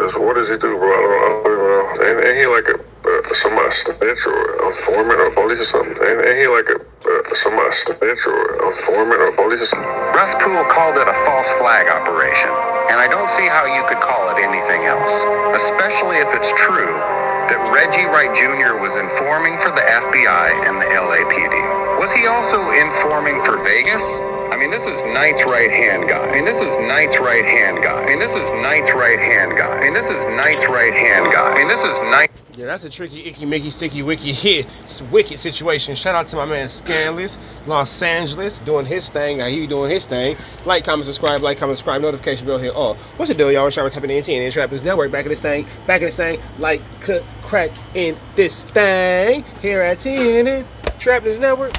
Cause what does he do, bro? I don't even know. Ain't he like somebody snitch or informant or police or something? Ain't he like somebody snitch or informant or police or something? Russ Poole called it a false flag operation, and I don't see how you could call it anything else, especially if it's true that Reggie Wright Jr. was informing for the FBI and the LAPD. Was he also informing for Vegas? I mean, this is Knight's right-hand guy. This is Knight's right-hand guy. This is Knight's right-hand guy. This is Knight's right-hand guy. This is Knight. Yeah, that's a tricky, icky, mickey, sticky, wicky, hit, wicked situation. Shout out to my man Scanless, Los Angeles, doing his thing. He be doing his thing. Like, comment, subscribe, notification bell here. Oh, what's the deal, y'all? Shout out to the NT and Trap News Network. Back in this thing, like, cut, crack in this thing. Here at TNN Trap News Network.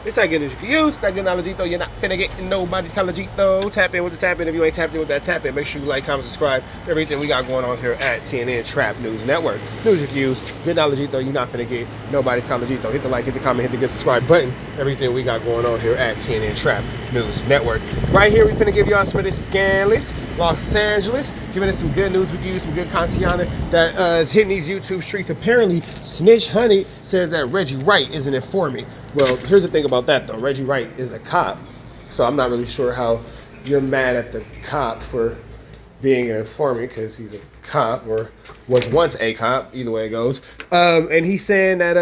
It's not good news you can use. It's not good knowledge, though. You're not finna get nobody's knowledge, though. Tap in with the tap in. If you ain't tapped in with that tap in, make sure you like, comment, subscribe. Everything we got going on here at CNN Trap News Network. News you can use. Good knowledge, though. You're not finna get nobody's knowledge, though. Hit the like, hit the comment, hit the good subscribe button. Everything we got going on here at CNN Trap News Network. Right here, we finna give y'all some of this Scanless, Los Angeles, giving us some good news with you, some good content that is hitting these YouTube streets. Apparently, Snitch Honey says that Reggie Wright is an informant. Well, here's the thing about that, though. Reggie Wright is a cop, so I'm not really sure how you're mad at the cop for being an informant, because he's a cop, or was once a cop, either way it goes. And he's saying that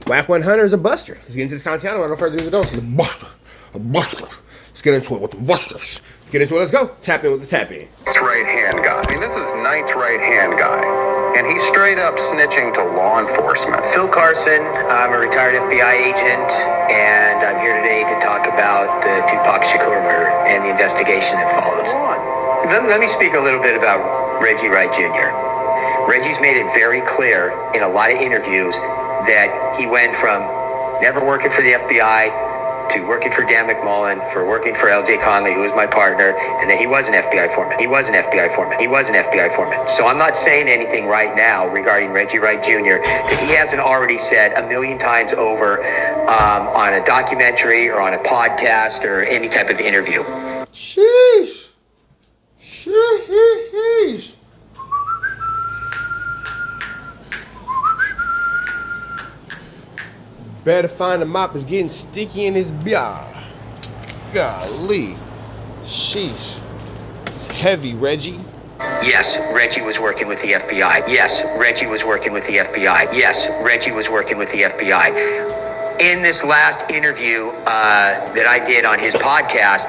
WAC-100 is a buster. He's getting into this content. I don't know further ado. He's a buster. Let's get into it with the busters. Let's get into it. Let's go. Tap in with the tap in. Knight's right-hand guy. This is Knight's right-hand guy. And he's straight up snitching to law enforcement. Phil Carson, I'm a retired FBI agent, and I'm here today to talk about the Tupac Shakur murder and the investigation that followed. Let me speak a little bit about Reggie Wright Jr. Reggie's made it very clear in a lot of interviews that he went from never working for the FBI to working for Dan McMullen, for working for LJ Conley, who was my partner, and then he was an FBI foreman. He was an FBI foreman. So I'm not saying anything right now regarding Reggie Wright Jr. that he hasn't already said a million times over on a documentary or on a podcast or any type of interview. Sheesh. Better find a mop, is getting sticky in his beer. Golly. Sheesh. It's heavy, Reggie. Yes, Reggie was working with the FBI. Yes, Reggie was working with the FBI. Yes, Reggie was working with the FBI. In this last interview that I did on his podcast,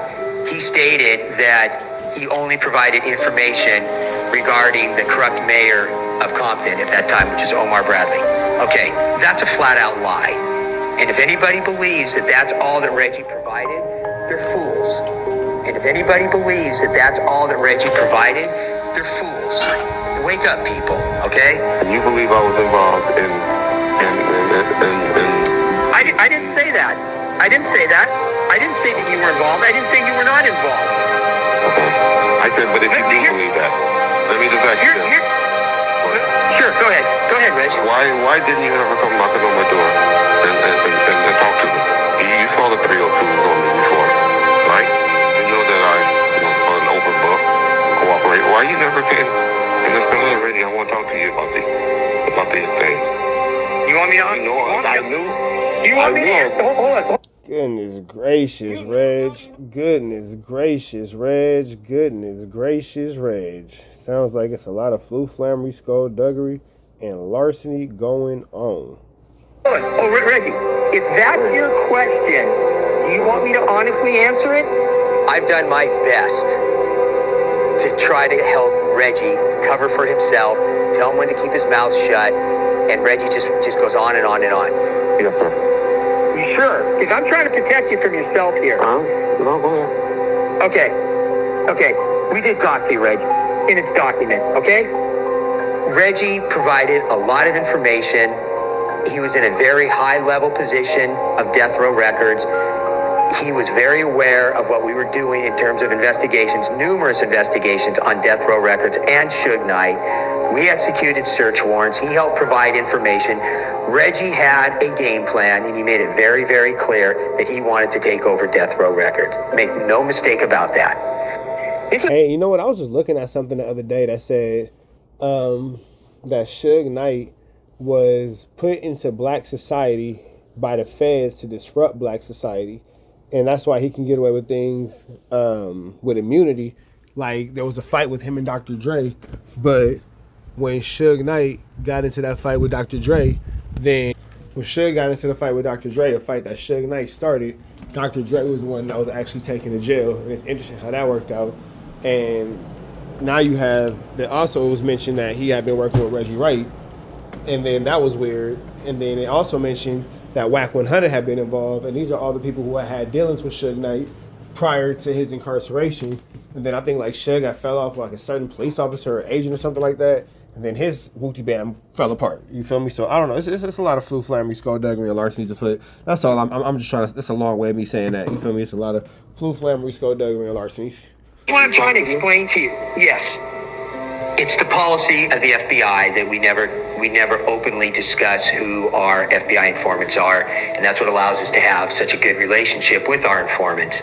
he stated that he only provided information regarding the corrupt mayor of Compton at that time, which is Omar Bradley. Okay, that's a flat-out lie. And if anybody believes that that's all that Reggie provided, they're fools. And if anybody believes that that's all that Reggie provided, they're fools. Wake up, people, okay? And you believe I was involved in I didn't say that. I didn't say that. I didn't say that you were involved. I didn't say you were not involved. Okay. I said, but if you do believe that, let me just ask you this. Sure, go ahead. Go ahead, Reggie. Why didn't you ever come knocking on my door and talk to me? You saw the 302s on me before, right? You know that I was an open book, cooperate. Why you never came and just been ready? I want to talk to you about the thing. You want me to? You know, I knew. You want me to answer? Hold on. Goodness gracious, Reg. Goodness gracious, Reg. Goodness gracious, Reg. Sounds like it's a lot of flammery, skullduggery, and larceny going on. Oh, Reggie, if that's your question, do you want me to honestly answer it? I've done my best to try to help Reggie cover for himself, tell him when to keep his mouth shut, and Reggie just goes on and on and on. Yes, sir. You sure? Because I'm trying to protect you from yourself here. No, go ahead. Okay. We did talk to you, Reg, in its document, okay? Reggie provided a lot of information. He was in a very high-level position of death row records. He was very aware of what we were doing in terms of investigations, numerous investigations on death row records and Suge Knight. We executed search warrants. He helped provide information. Reggie had a game plan, and he made it very, very clear that he wanted to take over death row records. Make no mistake about that. Hey, you know what? I was just looking at something the other day that said that Suge Knight was put into black society by the feds to disrupt black society, and that's why he can get away with things with immunity. Like there was a fight with him and Dr. Dre, but when Suge Knight got into that fight with Dr. Dre, then when Suge got into the fight with Dr. Dre, a fight that Suge Knight started, Dr. Dre was the one that was actually taken to jail, and it's interesting how that worked out. And now you have that. Also, it was mentioned that he had been working with Reggie Wright, and then that was weird. And then it also mentioned that WAC-100 had been involved, and these are all the people who had dealings with Suge Knight prior to his incarceration. And then I think like Suge got fell off like a certain police officer or agent or something like that, and then his Wooty Bam fell apart. You feel me? So I don't know. It's a lot of flu, flammery, skullduggery, and larcenies afoot. That's all. I'm just trying to. That's a long way of me saying that. You feel me? It's a lot of flu, flammery, skullduggery, and larcenies. What I'm trying to explain to you, yes, it's the policy of the FBI that we never openly discuss who our FBI informants are, and that's what allows us to have such a good relationship with our informants.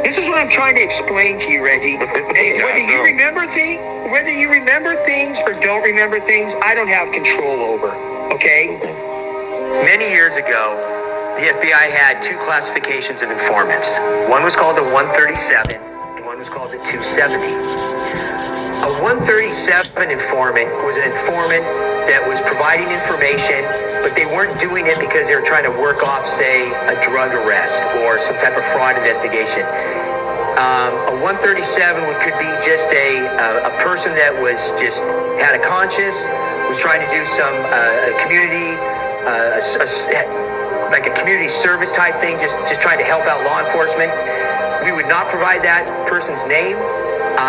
This is what I'm trying to explain to you, Reggie. Whether you remember things or don't remember things, I don't have control over. Okay? Many years ago, the FBI had two classifications of informants. One was called the 137. One was called the 270. A 137 informant was an informant that was providing information, but they weren't doing it because they were trying to work off, say, a drug arrest or some type of fraud investigation. A 137 could be just a person that was just had a conscience, was trying to do some community, like a community service type thing, just trying to help out law enforcement. We would not provide that person's name.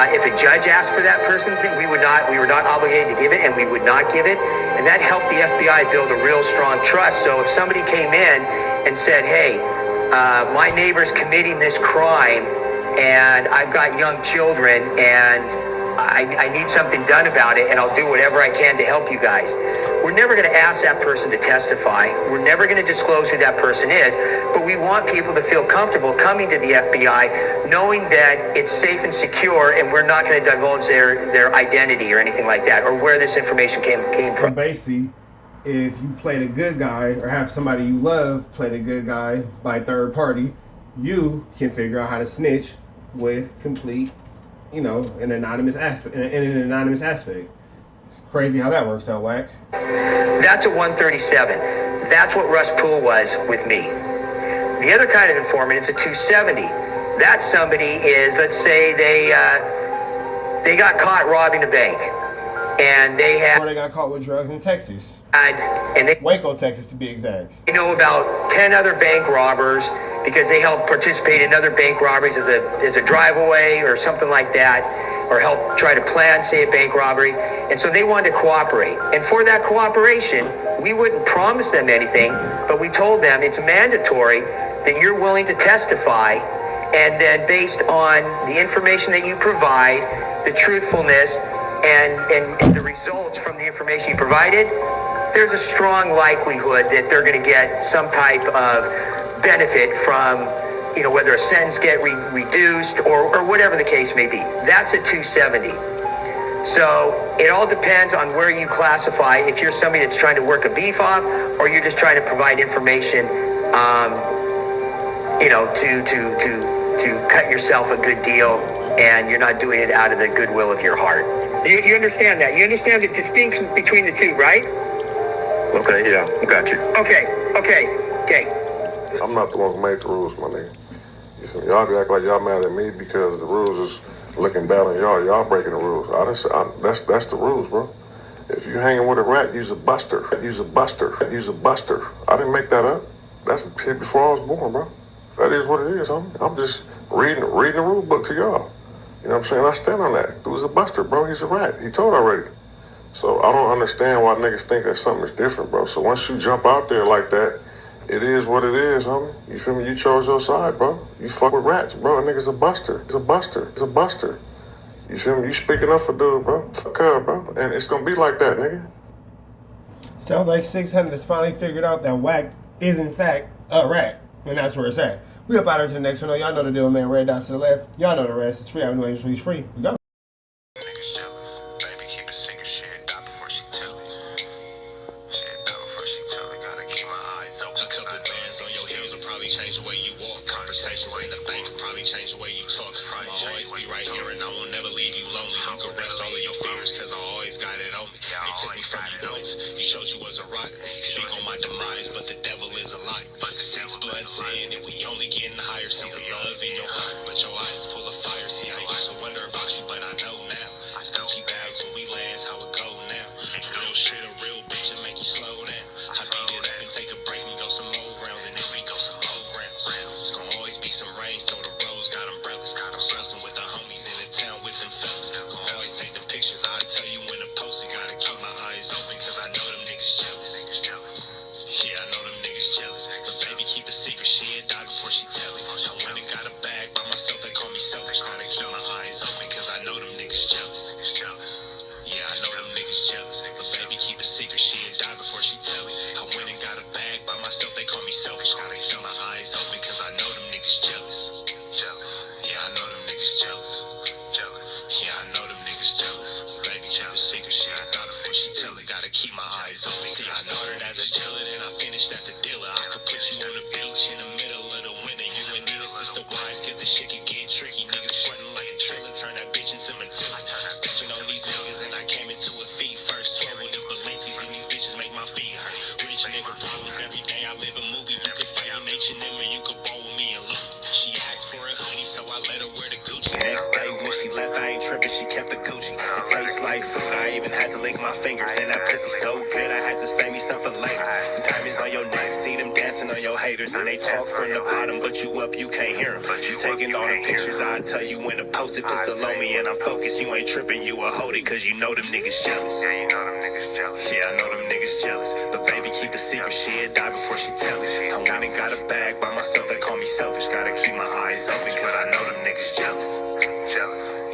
If a judge asked for that person's name, we were not obligated to give it, and we would not give it. And that helped the FBI build a real strong trust. So if somebody came in and said, hey, my neighbor's committing this crime, and I've got young children, and I need something done about it, and I'll do whatever I can to help you guys. We're never going to ask that person to testify. We're never going to disclose who that person is, but we want people to feel comfortable coming to the FBI knowing that it's safe and secure, and we're not going to divulge their identity or anything like that, or where this information came from. So basically, if you play the good guy or have somebody you love play the good guy by third party, you can figure out how to snitch with complete, an anonymous aspect. In an anonymous aspect. Crazy how that works out, Wack. That's a 137. That's what Russ Poole was with me. The other kind of informant is a 270. That somebody is, let's say they got caught robbing a bank, and they had. Or they got caught with drugs in Texas. And they Waco, Texas, to be exact. You know about 10 other bank robbers because they helped participate in other bank robberies as a drive-away or something like that, or help try to plan, say, a bank robbery. And so they wanted to cooperate. And for that cooperation, we wouldn't promise them anything, but we told them it's mandatory that you're willing to testify, and then based on the information that you provide, the truthfulness, and the results from the information you provided, there's a strong likelihood that they're going to get some type of benefit from, whether a sentence get reduced or whatever the case may be. That's a 270. So it all depends on where you classify. If you're somebody that's trying to work a beef off, or you're just trying to provide information, to cut yourself a good deal, and you're not doing it out of the goodwill of your heart. You understand that? You understand the distinction between the two, right? Okay, yeah, I got you. Okay. I'm not the one who made the rules, my nigga. You see, y'all act like y'all mad at me because the rules is looking bad on y'all. Y'all breaking the rules. That's the rules, bro. If you hanging with a rat, use a buster. Use a buster. Use a buster. I didn't make that up. That's shit before I was born, bro. That is what it is. I'm just reading the rule book to y'all. You know what I'm saying? I stand on that. Dude's a buster, bro. He's a rat. He told already. So I don't understand why niggas think that something is different, bro. So once you jump out there like that, it is what it is, homie. You feel me? You chose your side, bro. You fuck with rats, bro. A nigga's a buster. It's a buster. It's a buster. You feel me? You speaking up for dude, bro. Fuck her, bro. And it's gonna be like that, nigga. Sounds like 600 has finally figured out that Wack is in fact a rat, and that's where it's at. We up out here to the next one. Y'all know the deal, man. Red dots to the left. Y'all know the rest. It's free. I know it's free. We go. Niggas jealous. Baby, keep a secret. Shit, die before she tell it. Shit, die before she tell it. Gotta keep my eyes open. A couple bands on your heels will probably change the way you walk. Conversations in the bank will probably change the way you talk. I'ma always be right here and I will never leave you lonely. You can rest all of your fears cause I always got it on me. They took me from you once. You showed you was a rock. Speak on my demise, but the devil is a lie. Since blood sin and we only getting higher. See the love in your heart, but your eyes full of fire. See, I used to wonder about you, but I know now. It's Gucci bags when we land, how it go now. Real shit, a real bitch, and make you slow down. I beat it up and take a break and go some more rounds, and then we go some more rounds. It's gonna always be some rain, so the roads got umbrellas. I'm stressing with the homies in the town with them fellas. Gonna always take the pictures, I'll tell you when to post it. Gotta keep my eyes open, cause I know them niggas jealous. Yeah, I know them niggas jealous. But baby, keep a secret, she'll die before she tell it. I went and got a bag by myself, they call me selfish. Gotta keep my eyes open, cause I know them niggas jealous. Yeah, I know them niggas jealous. But baby, keep a secret, she'll die before she tell it. I went and got a bag by myself, they call me selfish. Gotta keep my eyes open, cause I know them niggas jealous. Yeah, I know them niggas jealous. Yeah, I know them niggas jealous. Baby, keep a secret, she'll die before she tell it. Gotta keep my eyes open. See, I started as a dealer, then I finished as a dealer. I could put you on the beach in the middle of the winter. You and Nina sister wives, cause this shit can get tricky. Niggas frontin' like a trailer, turn that bitch into Matilda. Stepping on these niggas and I came into a feet first. 12 on these Balenci's and these bitches make my feet hurt. Rich nigga problems every day, I live a movie. You could fight in H&M or you could ball with me and Louis. She asked for a hoodie, so I let her wear the Gucci. Next day when she left, I ain't tripping, she kept the Gucci. It tastes like food, I even had to lick my fingers. And that pussy so good, I had to save me some for later. Diamonds on your neck, see them dancing on your haters. And they talk from the bottom, but you up, you can't hear them. You taking all the pictures, I tell you when to post it. Put on me and I'm focused, you ain't tripping, you a hold it. Cause you know them niggas jealous. Yeah, you know them niggas jealous. Yeah, I know them niggas jealous. But baby, keep a secret, she'll die before she tell it. I went and got a bag by myself, they call me selfish. Gotta keep my eyes open, cause I know them niggas jealous.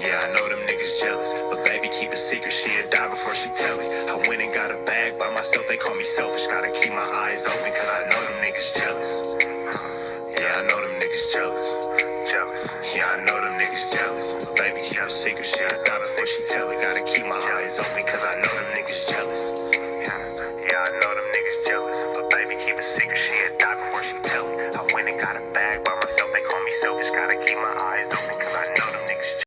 Yeah, I know them niggas jealous. But baby, keep a secret, she'll die before she tell it. I went and got a bag by myself, they call me selfish. Gotta keep my eyes open.